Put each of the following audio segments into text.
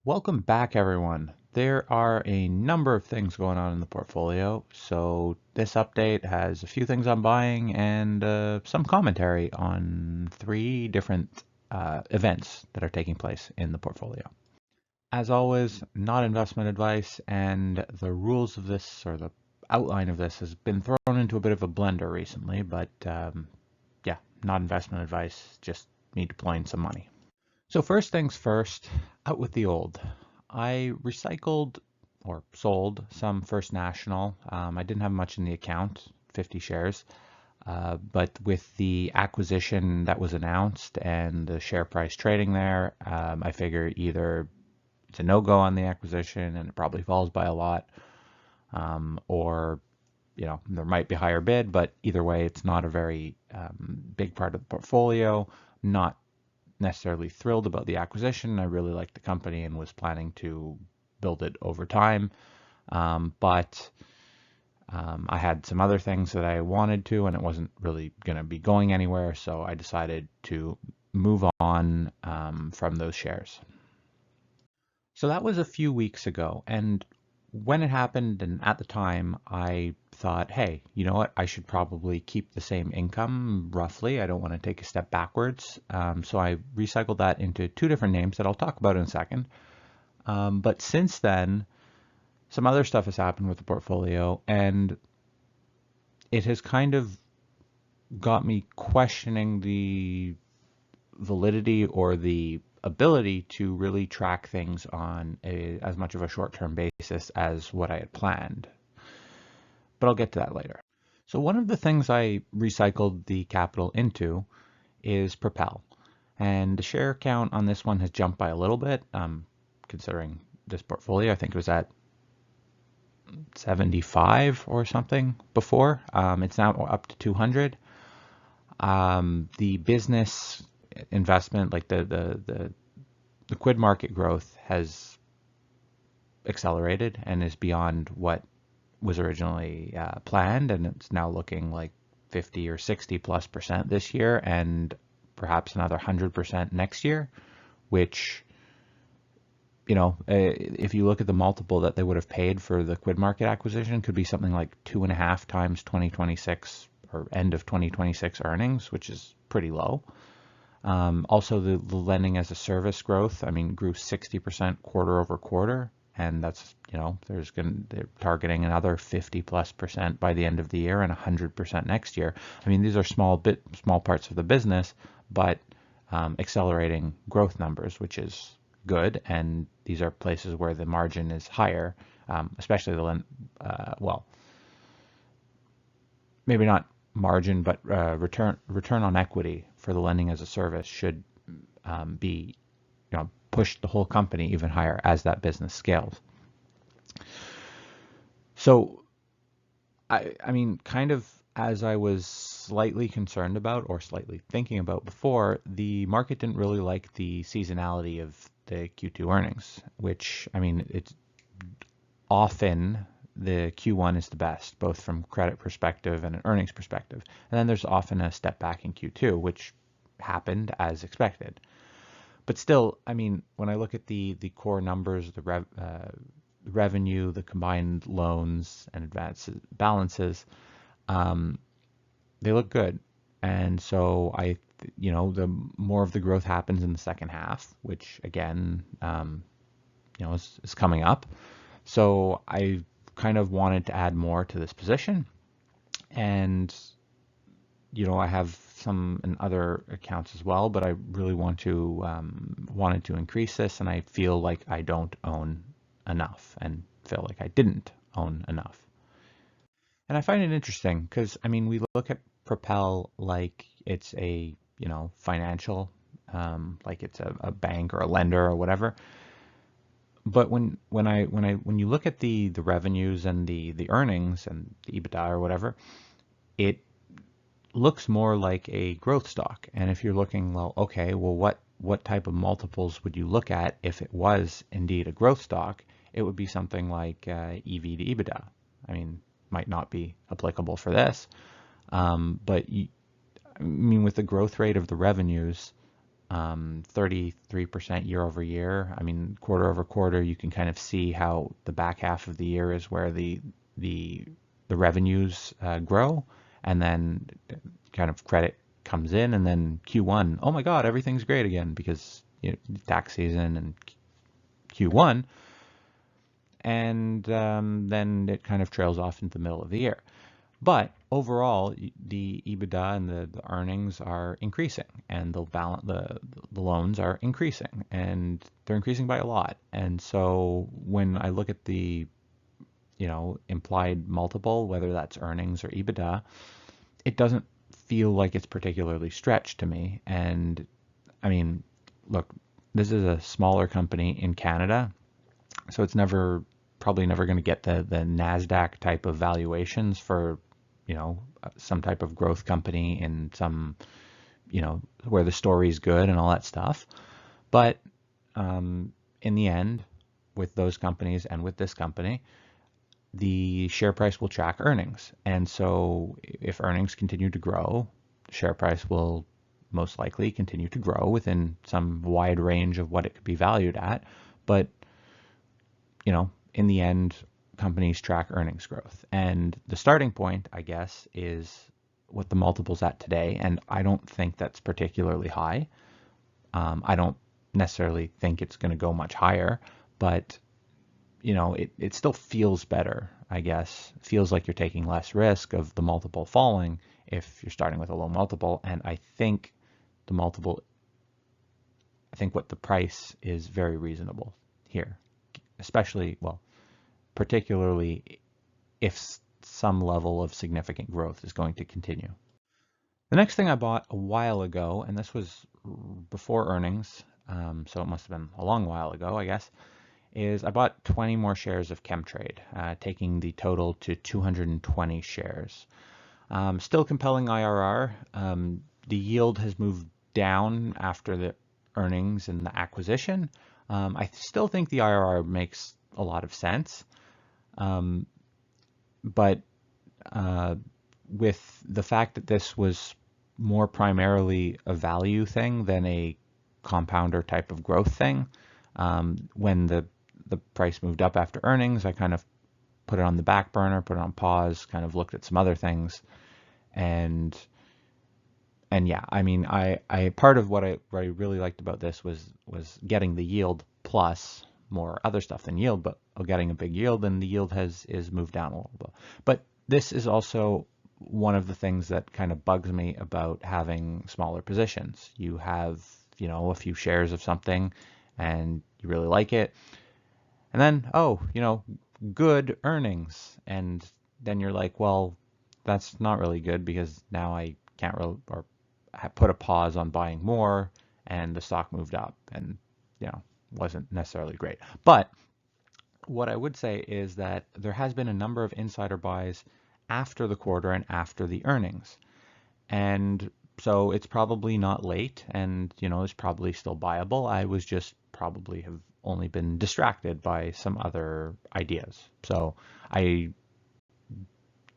Welcome back, everyone. There are a number of things going on in the portfolio, so this update has a few things I'm buying and some commentary on three different events that are taking place in the portfolio. As always, not investment advice, and the rules of this, or the outline of this, has been thrown into a bit of a blender recently, but yeah, not investment advice, just me deploying some money. So first things first, out with the old. I recycled or sold some First National. I didn't have much in the account, 50 shares, but with the acquisition that was announced and the share price trading there, I figure either it's a no-go on the acquisition and it probably falls by a lot, or there might be a higher bid, but either way, it's not a very big part of the portfolio. Not necessarily thrilled about the acquisition. I really liked the company and was planning to build it over time. But I had some other things that I wanted to, and it wasn't really going to be going anywhere. So I decided to move on from those shares. So that was a few weeks ago. And when it happened, and at the time, I thought, hey, you know what? I should probably keep the same income roughly. I don't want to take a step backwards. So I recycled that into two different names that I'll talk about in a second. But since then, some other stuff has happened with the portfolio, and it has kind of got me questioning the validity or the ability to really track things on as much of a short-term basis as what I had planned. But I'll get to that later. So one of the things I recycled the capital into is Propel. And the share count on this one has jumped by a little bit, considering this portfolio. I think it was at 75 or something before. It's now up to 200. The business investment, like the quid market growth, has accelerated and is beyond what was originally planned, and it's now looking like 50 or 60+% this year, and perhaps another 100% next year, which, if you look at the multiple that they would have paid for the quid market acquisition, could be something like 2.5 times 2026 or end of 2026 earnings, which is pretty low. Also, the lending as a service growth, grew 60% quarter over quarter, and that's, they're targeting another 50+% by the end of the year and 100% next year. These are small parts of the business, but accelerating growth numbers, which is good, and these are places where the margin is higher, especially well, maybe not margin, but return on equity for the lending as a service should be, push the whole company even higher as that business scales. So, kind of as I was slightly concerned about or slightly thinking about before, the market didn't really like the seasonality of the Q2 earnings, which, it's often the Q1 is the best, both from credit perspective and an earnings perspective. And then there's often a step back in Q2, which happened as expected. But still, when I look at the core numbers, the revenue, the combined loans and advances balances, they look good. And so the more of the growth happens in the second half, which again, is coming up. So I kind of wanted to add more to this position, and I have some in other accounts as well, but I really wanted to increase this, and I feel like I don't own enough, and feel like I didn't own enough. And I find it interesting because we look at Propel like it's a financial, like it's a bank or a lender or whatever. But when you look at the revenues and the earnings and the EBITDA or whatever, it looks more like a growth stock. And if you're looking, what type of multiples would you look at if it was indeed a growth stock? It would be something like EV to EBITDA. Might not be applicable for this, but with the growth rate of the revenues, 33% year over year. I mean, quarter over quarter, you can kind of see how the back half of the year is where the revenues grow, and then kind of credit comes in, and then Q1, oh my God, everything's great again because tax season and Q1, and then it kind of trails off into the middle of the year. But overall, the EBITDA and the earnings are increasing, and the loans are increasing, and they're increasing by a lot. And so when I look at the implied multiple, whether that's earnings or EBITDA, it doesn't feel like it's particularly stretched to me. And I mean, look, this is a smaller company in Canada, so it's probably never going to get the NASDAQ type of valuations for some type of growth company in some, where the story's good and all that stuff. But in the end, with those companies and with this company, the share price will track earnings. And so if earnings continue to grow, the share price will most likely continue to grow within some wide range of what it could be valued at. But, in the end, companies track earnings growth. And the starting point, I guess, is what the multiple's at today. And I don't think that's particularly high. I don't necessarily think it's going to go much higher, but it still feels better, I guess. It feels like you're taking less risk of the multiple falling if you're starting with a low multiple. And I think what the price is very reasonable here, especially, particularly if some level of significant growth is going to continue. The next thing I bought a while ago, and this was before earnings, so it must have been a long while ago, I guess, is I bought 20 more shares of Chemtrade, taking the total to 220 shares. Still compelling IRR. The yield has moved down after the earnings and the acquisition. I still think the IRR makes a lot of sense. But with the fact that this was more primarily a value thing than a compounder type of growth thing, when the price moved up after earnings, I kind of put it on the back burner, put it on pause, kind of looked at some other things, and yeah, I mean, I part of what I really liked about this was getting the yield plus more other stuff than yield, but getting a big yield, and the yield is moved down a little bit. But this is also one of the things that kind of bugs me about having smaller positions. You have, a few shares of something and you really like it, and then, good earnings, and then you're like, well, that's not really good because now I can't really, or put a pause on buying more, and the stock moved up, and wasn't necessarily great. But what I would say is that there has been a number of insider buys after the quarter and after the earnings, and so it's probably not late, and it's probably still buyable. I was just probably have only been distracted by some other ideas, so I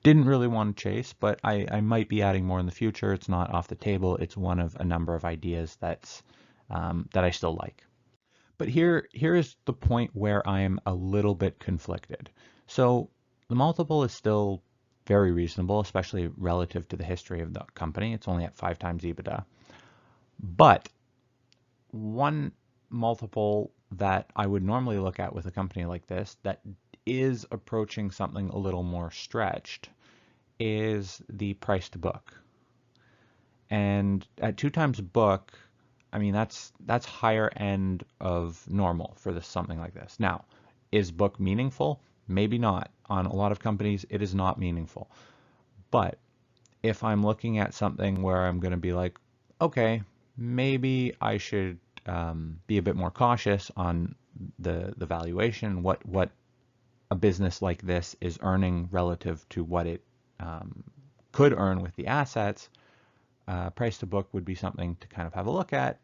didn't really want to chase, but I might be adding more in the future. It's not off the table. It's one of a number of ideas that I still like. But here is the point where I am a little bit conflicted. So the multiple is still very reasonable, especially relative to the history of the company. It's only at 5 times EBITDA. But one multiple that I would normally look at with a company like this that is approaching something a little more stretched is the price to book. And at 2 times book, I mean, that's higher end of normal for something like this. Now, is book meaningful? Maybe not. On a lot of companies, it is not meaningful. But if I'm looking at something where I'm going to be like, okay, maybe I should be a bit more cautious on the valuation, what a business like this is earning relative to what it could earn with the assets, price to book would be something to kind of have a look at.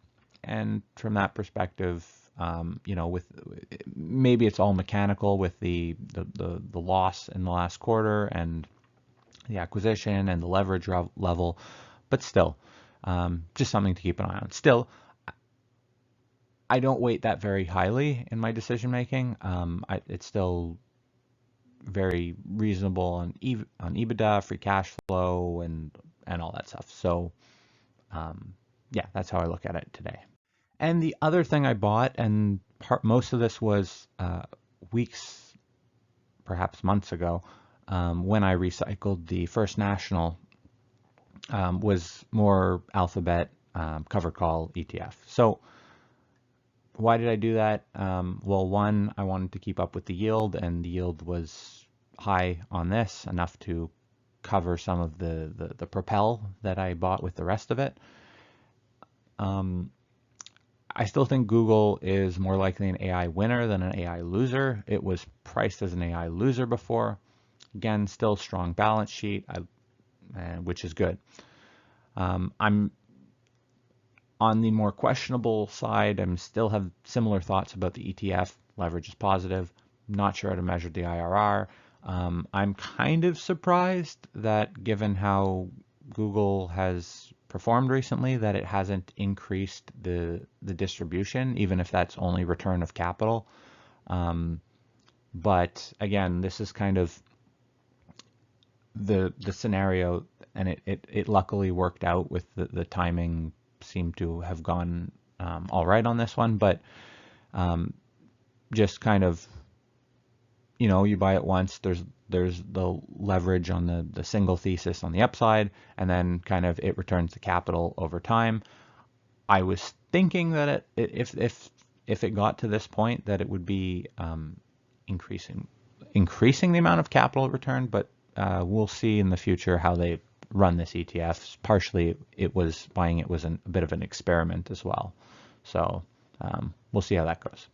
And from that perspective, with maybe it's all mechanical with the loss in the last quarter and the acquisition and the leverage level, but still, just something to keep an eye on. Still, I don't weight that very highly in my decision making. It's still very reasonable on on EBITDA, free cash flow, and all that stuff. So yeah, that's how I look at it today. And the other thing I bought, and most of this was weeks, perhaps months ago, when I recycled the First National, was more Alphabet covered call ETF. So why did I do that? Well, one, I wanted to keep up with the yield, and the yield was high on this, enough to cover some of the propel that I bought with the rest of it. I still think Google is more likely an AI winner than an AI loser. It was priced as an AI loser before. Again, still strong balance sheet, which is good. I'm on the more questionable side. I still have similar thoughts about the ETF. Leverage is positive. Not sure how to measure the IRR. I'm kind of surprised that given how Google has performed recently, that it hasn't increased the distribution, even if that's only return of capital. But again, this is kind of the scenario, and it luckily worked out with the timing. Seemed to have gone all right on this one, but just kind of, you buy it once, there's the leverage on the single thesis on the upside, and then kind of it returns the capital over time. I was thinking that if it got to this point, that it would be increasing the amount of capital return, but we'll see in the future how they run this ETF. Partially, buying it was a bit of an experiment as well. So we'll see how that goes.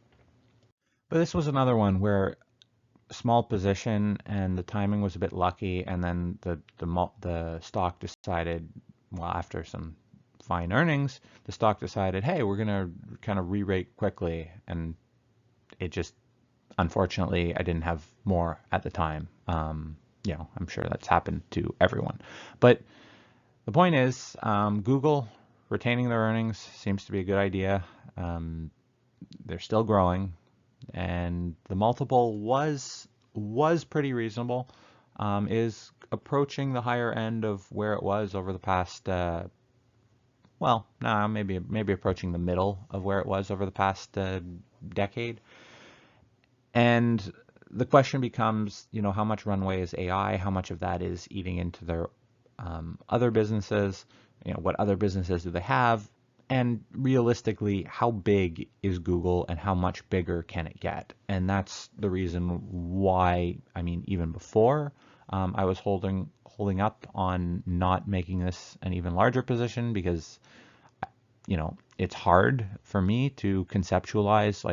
But this was another one where small position and the timing was a bit lucky, and then the stock decided, well, after some fine earnings, the stock decided, hey, we're gonna kind of re-rate quickly, and it just, unfortunately, I didn't have more at the time. I'm sure that's happened to everyone. But the point is, Google retaining their earnings seems to be a good idea. They're still growing, and the multiple was pretty reasonable. Is approaching the higher end of where it was over the past. Maybe approaching the middle of where it was over the past decade. And the question becomes, how much runway is AI? How much of that is eating into their other businesses? What other businesses do they have? And realistically, how big is Google, and how much bigger can it get? And that's the reason why, even before, I was holding up on not making this an even larger position, because, it's hard for me to conceptualize,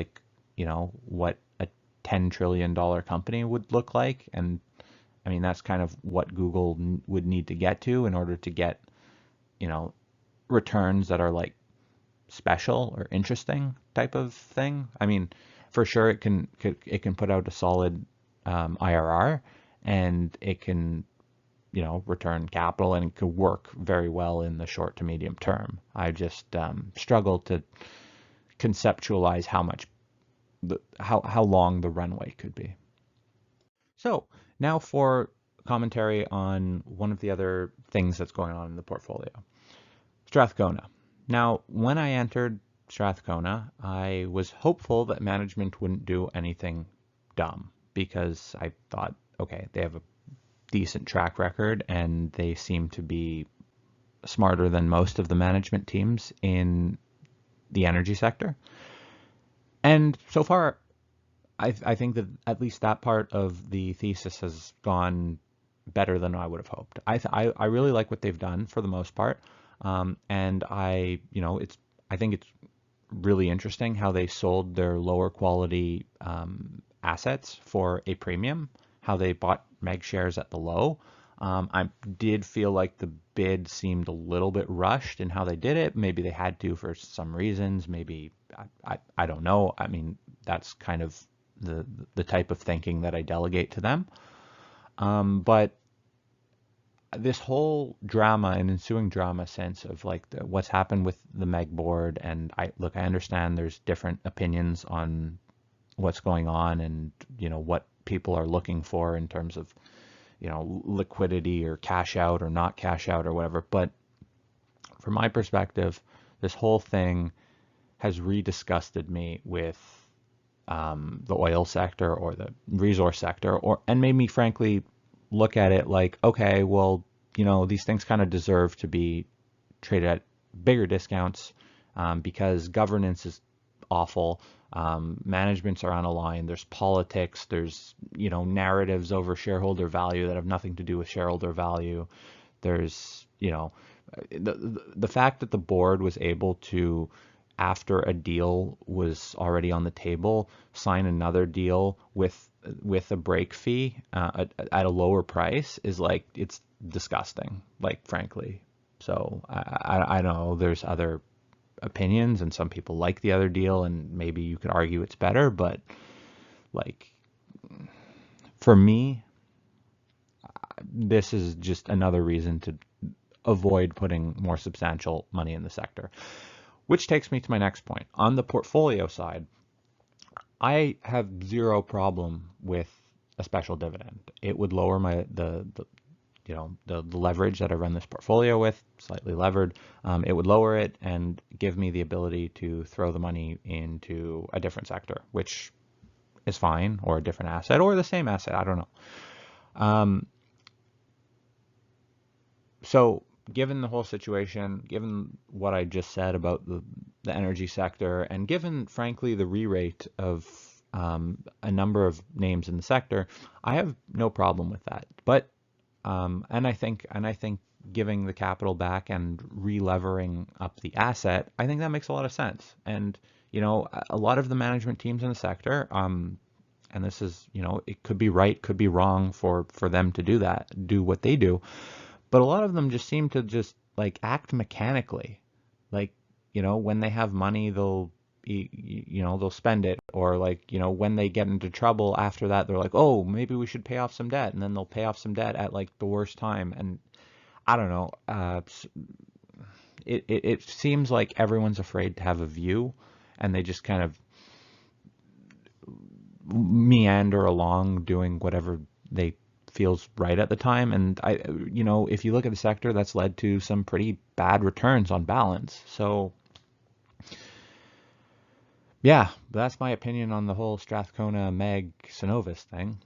what a $10 trillion company would look like. And that's kind of what Google would need to get to in order to get, returns that are like special or interesting type of thing. For sure it can put out a solid IRR, and it can, return capital, and it could work very well in the short to medium term. I just struggle to conceptualize how long the runway could be. So now for commentary on one of the other things that's going on in the portfolio, Strathcona. Now, when I entered Strathcona, I was hopeful that management wouldn't do anything dumb, because I thought, okay, they have a decent track record, and they seem to be smarter than most of the management teams in the energy sector. And so far, I think that at least that part of the thesis has gone better than I would have hoped. I really like what they've done for the most part. And I think it's really interesting how they sold their lower quality assets for a premium, how they bought Meg shares at the low. I did feel like the bid seemed a little bit rushed in how they did it. Maybe they had to for some reasons. Maybe I don't know. That's kind of the type of thinking that I delegate to them. But this whole drama and ensuing drama sense of like what's happened with the Meg board, and I understand there's different opinions on what's going on and what people are looking for in terms of liquidity or cash out or not cash out or whatever. But from my perspective, this whole thing has redisgusted me with the oil sector or the resource sector, and made me frankly look at it like, okay, well, these things kind of deserve to be traded at bigger discounts because governance is awful. Managements are unaligned. There's politics. There's, narratives over shareholder value that have nothing to do with shareholder value. There's, the fact that the board was able to, after a deal was already on the table, sign another deal with a break fee at a lower price is like, it's disgusting, like, frankly. So I know there's other opinions and some people like the other deal and maybe you could argue it's better, but like, for me, this is just another reason to avoid putting more substantial money in the sector. Which takes me to my next point. On the portfolio side, I have zero problem with a special dividend. It would lower the leverage that I run this portfolio with, slightly levered. It would lower it and give me the ability to throw the money into a different sector, which is fine, or a different asset, or the same asset. I don't know. So given the whole situation, given what I just said about the energy sector, and given, frankly, the re-rate of a number of names in the sector, I have no problem with that. But and I think giving the capital back and re-levering up the asset, I think that makes a lot of sense. And a lot of the management teams in the sector, and this is, it could be right, could be wrong for them to do what they do. But a lot of them just seem to just like act mechanically. Like, when they have money, they'll spend it, or like, when they get into trouble after that, they're like, oh, maybe we should pay off some debt. And then they'll pay off some debt at like the worst time. And I don't know. It seems like everyone's afraid to have a view, and they just kind of meander along doing whatever they feels right at the time. And if you look at the sector, that's led to some pretty bad returns on balance. So yeah, that's my opinion on the whole Strathcona Meg Synovus thing.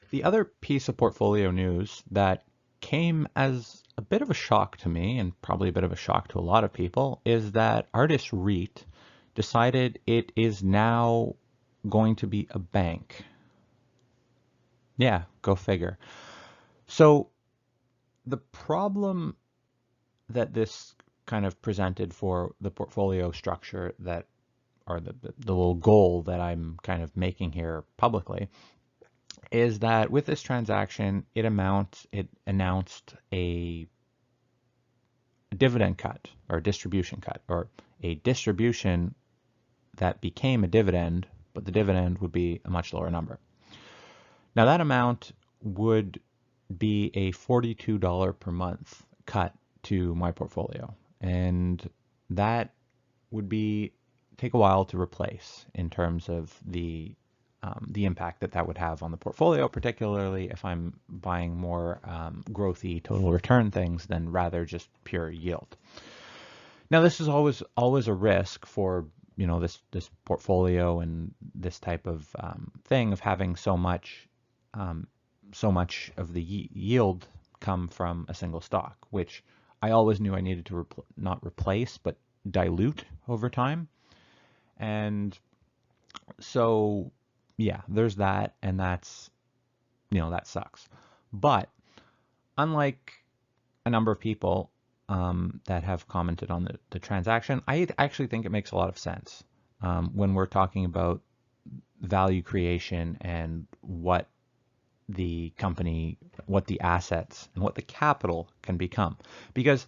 The other piece of portfolio news that came as a bit of a shock to me, and probably a bit of a shock to a lot of people, is that Artis REIT decided it is now going to be a bank. Yeah, go figure. So the problem that this kind of presented for the portfolio structure that, or the little goal that I'm kind of making here publicly, is that with this transaction, it announced a dividend cut, or a distribution cut, or a distribution that became a dividend, but the dividend would be a much lower number. Now that amount would be a $42 per month cut to my portfolio, and that would take a while to replace in terms of the impact that would have on the portfolio, particularly if I'm buying more growthy total return things than rather just pure yield. Now this is always a risk for this portfolio and this type of thing of having so much of the yield come from a single stock, which I always knew I needed to not replace, but dilute over time. And so, yeah, there's that, and that's, that sucks. But unlike a number of people that have commented on the transaction, I actually think it makes a lot of sense when we're talking about value creation and what the company, what the assets, and what the capital can become. Because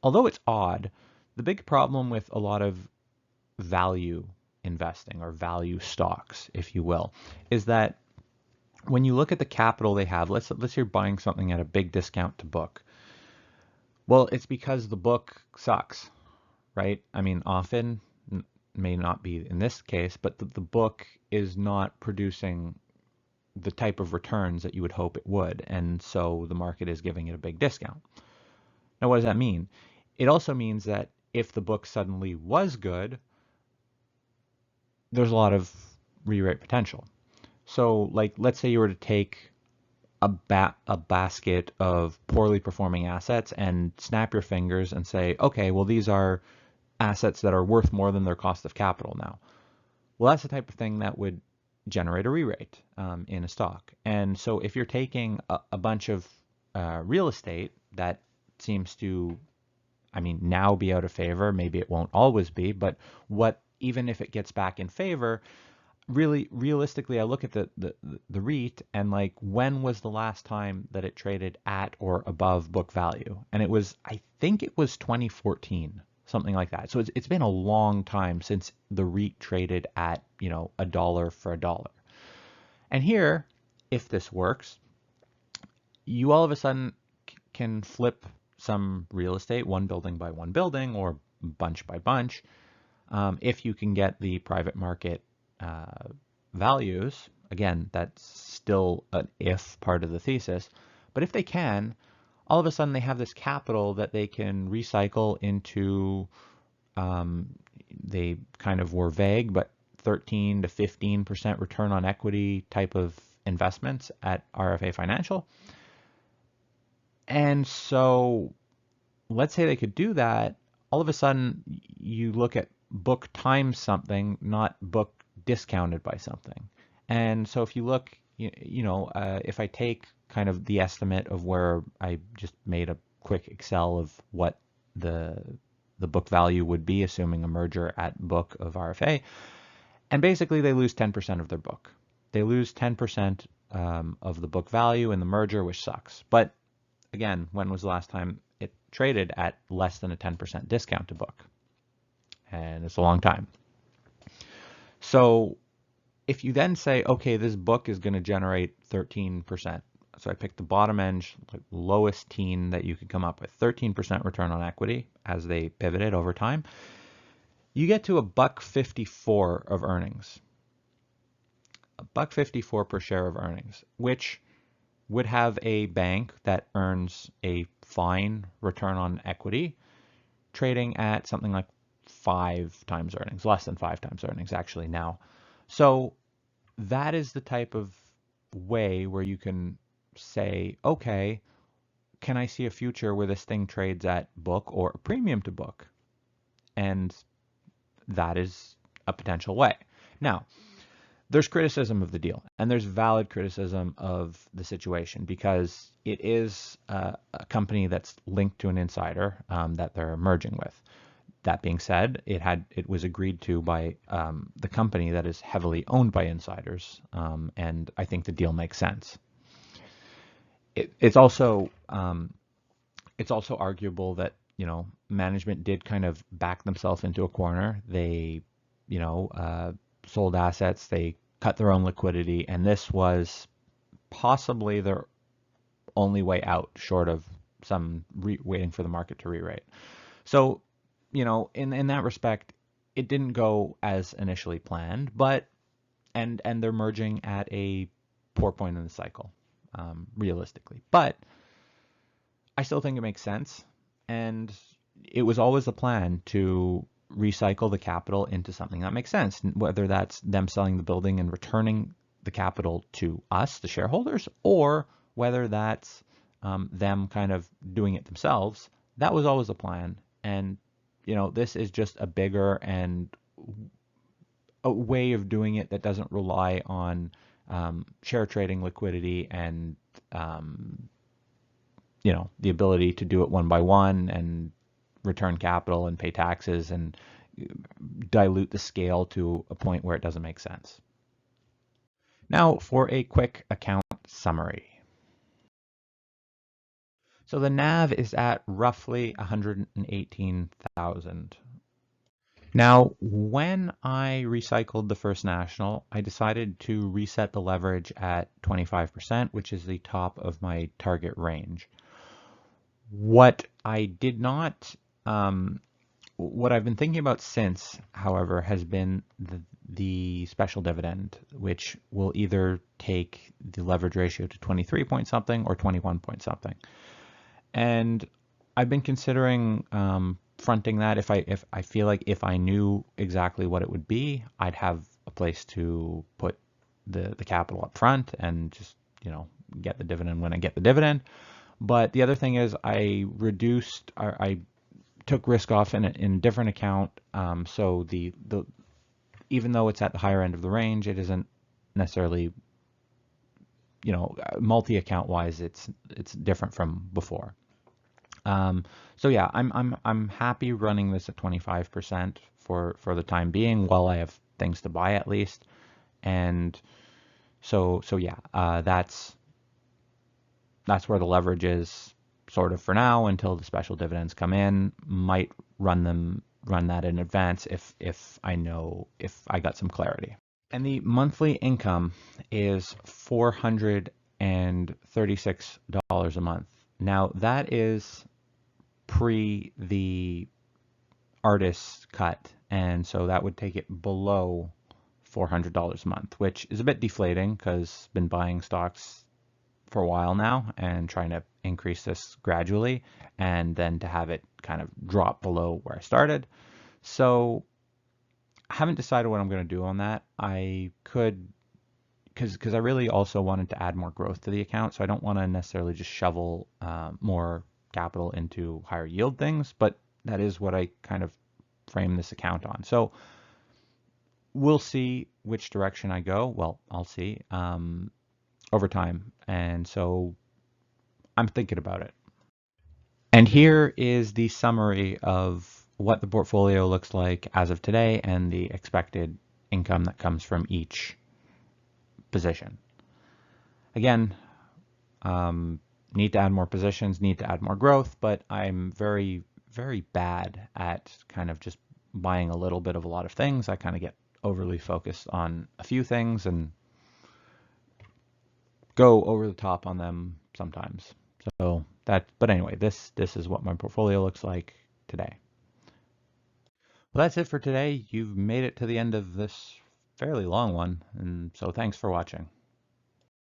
although it's odd, the big problem with a lot of value investing, or value stocks, if you will, is that when you look at the capital they have, let's say you're buying something at a big discount to book. Well, it's because the book sucks, right? I mean, often, may not be in this case, but the book is not producing the type of returns that you would hope it would, and so the market is giving it a big discount. Now, what does that mean? It also means that if the book suddenly was good, there's a lot of re-rate potential. So, like, let's say you were to take a basket of poorly performing assets and snap your fingers and say, okay, well, these are assets that are worth more than their cost of capital now. Well, that's the type of thing that would generate a re-rate in a stock. And so if you're taking a bunch of real estate that seems to, I mean, now be out of favor, maybe it won't always be, but even if it gets back in favor, really realistically, I look at the REIT and like, when was the last time that it traded at or above book value? And it was, I think it was 2014, something like that. So it's been a long time since the REIT traded at, you know, $1 for $1. And here, if this works, you all of a sudden can flip some real estate, one building by one building or bunch by bunch, if you can get the private market values. Again, that's still an if part of the thesis, but if they can, all of a sudden they have this capital that they can recycle into, they kind of were vague, but 13 to 15% return on equity type of investments at RFA Financial. And so let's say they could do that. All of a sudden you look at book times something, not book discounted by something. And so if you look, if I take kind of the estimate of where I just made a quick Excel of what the book value would be, assuming a merger at book of RFA, and basically they lose 10% of their book. They lose 10% of the book value in the merger, which sucks. But again, when was the last time it traded at less than a 10% discount to book? And it's a long time. So if you then say, okay, this book is going to generate 13%. So I picked the bottom end, like lowest teen that you could come up with, 13% return on equity as they pivoted over time. You get to $1.54 of earnings. $1.54 per share of earnings, which would have a bank that earns a fine return on equity trading at something like 5 times earnings, less than 5 times earnings actually now. So that is the type of way where you can say, okay, can I see a future where this thing trades at book or a premium to book? And that is a potential way. Now, there's criticism of the deal, and there's valid criticism of the situation because it is a company that's linked to an insider that they're merging with. That being said, it was agreed to by the company that is heavily owned by insiders, and I think the deal makes sense. It's also arguable that management did kind of back themselves into a corner. They sold assets, they cut their own liquidity, and this was possibly their only way out, short of some waiting for the market to re-rate. So, in that respect, it didn't go as initially planned, but and they're merging at a poor point in the cycle, realistically. But I still think it makes sense, and it was always the plan to recycle the capital into something that makes sense, whether that's them selling the building and returning the capital to us, the shareholders, or whether that's them kind of doing it themselves. That was always the plan. And, this is just a bigger and a way of doing it that doesn't rely on share trading liquidity and, the ability to do it one by one and return capital and pay taxes and dilute the scale to a point where it doesn't make sense. Now for a quick account summary. So the NAV is at roughly 118,000. Now, when I recycled the First National, I decided to reset the leverage at 25%, which is the top of my target range. What I did not, what I've been thinking about since, however, has been the special dividend, which will either take the leverage ratio to 23 point something or 21 point something. And I've been considering fronting that. If I feel like if I knew exactly what it would be, I'd have a place to put the capital up front and just, get the dividend when I get the dividend. But the other thing is I took risk off in a different account. So the even though it's at the higher end of the range, it isn't necessarily, multi-account wise, it's different from before. So yeah, I'm happy running this at 25% for the time being while I have things to buy at least. And so yeah, that's where the leverage is sort of for now until the special dividends come in. Might run that in advance if I got some clarity. And the monthly income is $436 a month. Now that is pre the artist's cut, and so that would take it below $400 a month, which is a bit deflating because I've been buying stocks for a while now and trying to increase this gradually, and then to have it kind of drop below where I started. So I haven't decided what I'm going to do on that. I could, because I really also wanted to add more growth to the account, so I don't want to necessarily just shovel more capital into higher yield things, but that is what I kind of frame this account on. So we'll see which direction I go. Well, I'll see over time, and so I'm thinking about it. And here is the summary of what the portfolio looks like as of today and the expected income that comes from each position. Again, need to add more positions, need to add more growth, but I'm very, very bad at kind of just buying a little bit of a lot of things. I kind of get overly focused on a few things and go over the top on them sometimes. But anyway, this is what my portfolio looks like today. Well, that's it for today. You've made it to the end of this fairly long one, and so thanks for watching.